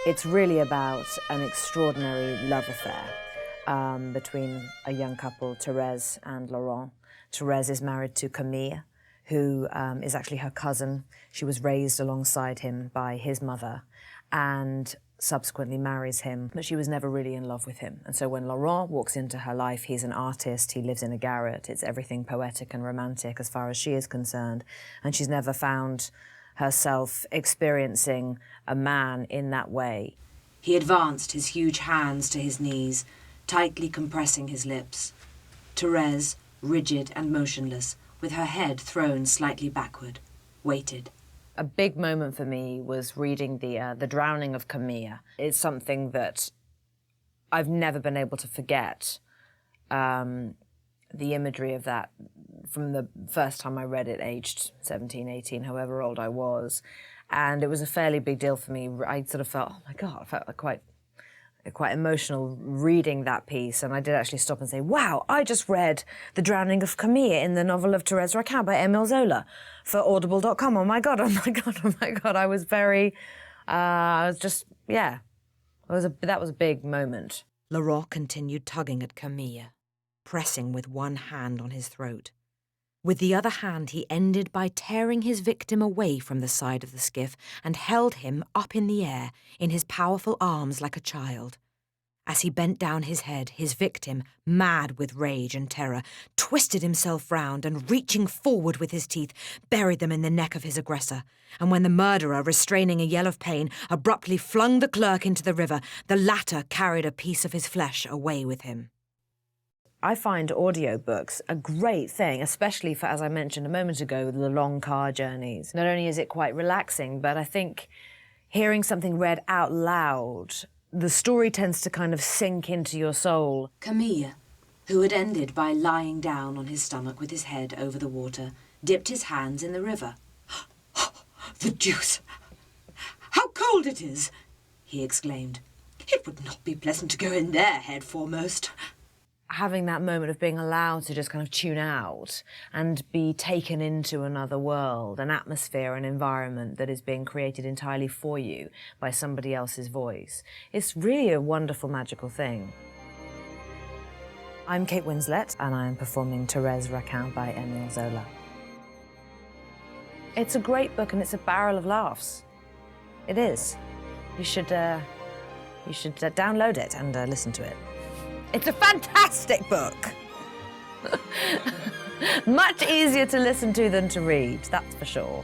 It's really about an extraordinary love affair between a young couple, Therese and Laurent. Therese is married to Camille, who is actually her cousin. She was raised alongside him by his mother and subsequently marries him, but she was never really in love with him. And so when Laurent walks into her life, he's an artist, he lives in a garret, it's everything poetic and romantic as far as she is concerned, and she's never found herself experiencing a man in that way. He advanced his huge hands to his knees, tightly compressing his lips. Therese, rigid and motionless, with her head thrown slightly backward, waited. A big moment for me was reading the Drowning of Camille. It's something that I've never been able to forget. The imagery of that from the first time I read it, aged 17, 18, however old I was. And it was a fairly big deal for me. I sort of felt, oh my God, I felt quite emotional reading that piece. And I did actually stop and say, wow, I just read The Drowning of Camille in the novel of Therese Raquin by Emile Zola for audible.com. Oh my God, oh my God, oh my God. I was very, I was just, yeah. That was a big moment. Laurent continued tugging at Camille, pressing with one hand on his throat. With the other hand, he ended by tearing his victim away from the side of the skiff and held him up in the air in his powerful arms like a child. As he bent down his head, his victim, mad with rage and terror, twisted himself round and, reaching forward with his teeth, buried them in the neck of his aggressor. And when the murderer, restraining a yell of pain, abruptly flung the clerk into the river, the latter carried a piece of his flesh away with him. I find audiobooks a great thing, especially for, as I mentioned a moment ago, the long car journeys. Not only is it quite relaxing, but I think hearing something read out loud, the story tends to kind of sink into your soul. Camille, who had ended by lying down on his stomach with his head over the water, dipped his hands in the river. "The deuce! How cold it is!" he exclaimed. "It would not be pleasant to go in there head foremost." Having that moment of being allowed to just kind of tune out and be taken into another world, an atmosphere, an environment that is being created entirely for you by somebody else's voice. It's really a wonderful, magical thing. I'm Kate Winslet and I'm performing Therese Raquin by Emile Zola. It's a great book and it's a barrel of laughs. It is. You should download it and listen to it. It's a fantastic book. Much easier to listen to than to read, that's for sure.